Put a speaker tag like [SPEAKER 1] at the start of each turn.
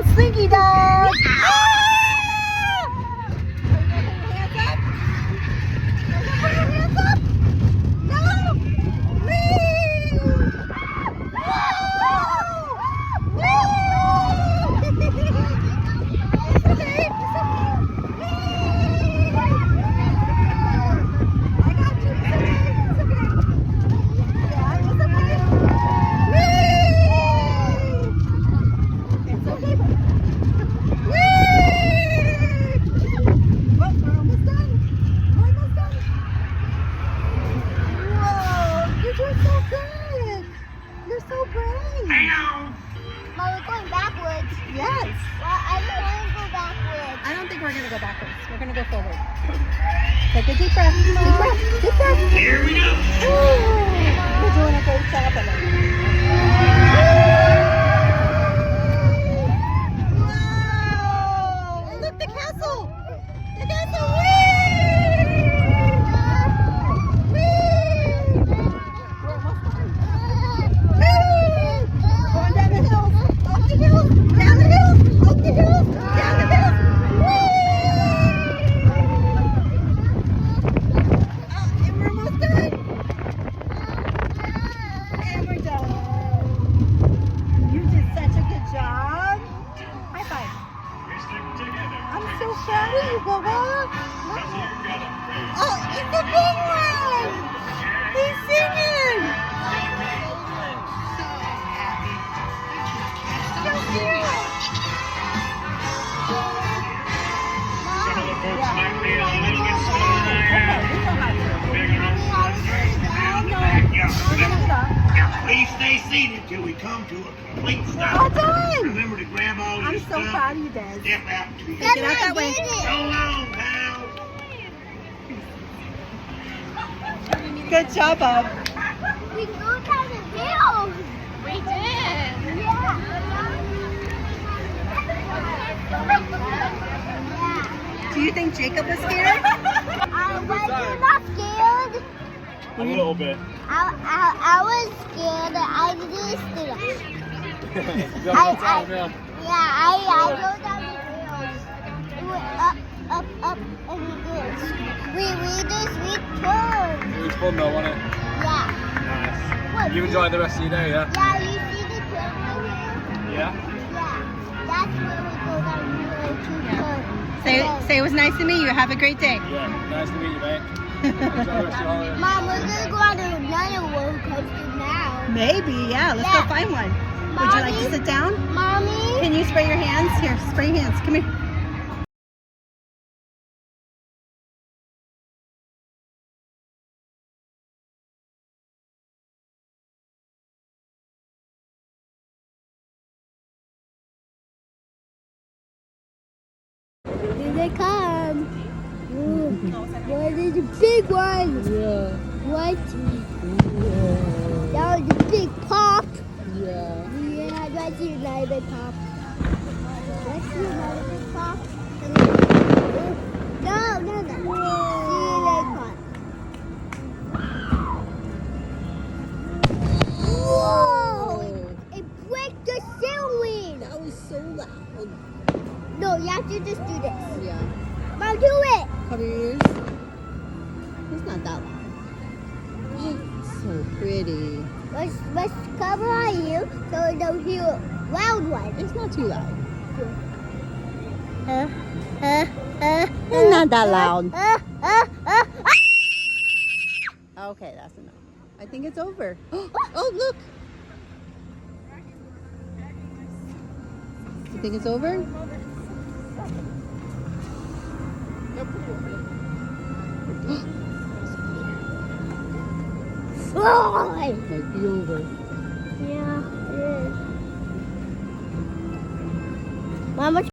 [SPEAKER 1] on Slinky Dog. Yes.
[SPEAKER 2] Well, I don't want to go backwards.
[SPEAKER 1] I don't think we're going to go backwards. We're going to go forward. Take a deep breath. Deep breath. Deep breath.
[SPEAKER 3] Here we go.
[SPEAKER 1] You're doing a great job of it. Wow. Look, the castle. The castle. Going down the hills. Up the hills. Down the hills. Up the hills. Down the hills. And we're almost done. And we're done. You did such a good job. High five. I'm so proud of you, Bubba. Oh, it's a big one. He's singing. So cute.
[SPEAKER 3] Some of the folks might be a little bit slower than I am. Bigger on Please stay seated till we come to a complete
[SPEAKER 1] All
[SPEAKER 3] stop.
[SPEAKER 1] done.
[SPEAKER 3] Remember to grab all your
[SPEAKER 1] I'm so
[SPEAKER 3] stuff.
[SPEAKER 1] proud of you, Des.
[SPEAKER 3] Step out to your
[SPEAKER 1] Get out that way.
[SPEAKER 3] So long, pal.
[SPEAKER 1] Good job, Bob.
[SPEAKER 2] We go down the hill. We did. Yeah.
[SPEAKER 1] Do you think Jacob was scared?
[SPEAKER 2] I was not scared.
[SPEAKER 3] A little bit.
[SPEAKER 2] I was scared. I just stood up. I go down the hills. We went up, and we turned.
[SPEAKER 4] It was fun though, wasn't it?
[SPEAKER 2] Yeah.
[SPEAKER 4] Nice. You enjoyed the rest of your day, yeah?
[SPEAKER 2] Yeah, you see the turn right here?
[SPEAKER 4] Yeah.
[SPEAKER 2] Yeah. That's where we go down the hill to turn.
[SPEAKER 1] Say it was nice to meet you. Have a great day.
[SPEAKER 4] Yeah, nice to meet you, mate. Enjoy the rest of your holiday.
[SPEAKER 2] Mom, we're going to go on another roller coaster now.
[SPEAKER 1] Maybe, yeah. Let's
[SPEAKER 2] Yeah.
[SPEAKER 1] go find one. Would you like to
[SPEAKER 2] Mommy?
[SPEAKER 1] sit down?
[SPEAKER 2] Mommy?
[SPEAKER 1] Can you spray your hands? Here, spray your hands. Come here.
[SPEAKER 2] Here they come. Ooh, what is a big one?
[SPEAKER 1] Yeah.
[SPEAKER 2] What? That was a big pop.
[SPEAKER 1] Yeah.
[SPEAKER 2] Yeah, let's see another big pop. Let's see another big pop. No. See another pop. Whoa! It broke the ceiling.
[SPEAKER 1] That was so loud.
[SPEAKER 2] No, you have to just do this.
[SPEAKER 1] Yeah.
[SPEAKER 2] Mom, do it.
[SPEAKER 1] Cover your ears. It's not that loud. So pretty.
[SPEAKER 2] Let's cover our ear so we don't hear a loud one.
[SPEAKER 1] It's not too loud. It's not that loud. Okay, that's enough. I think it's over. Oh, look. You think it's over? Might be over.
[SPEAKER 2] Yeah, it is. Mama.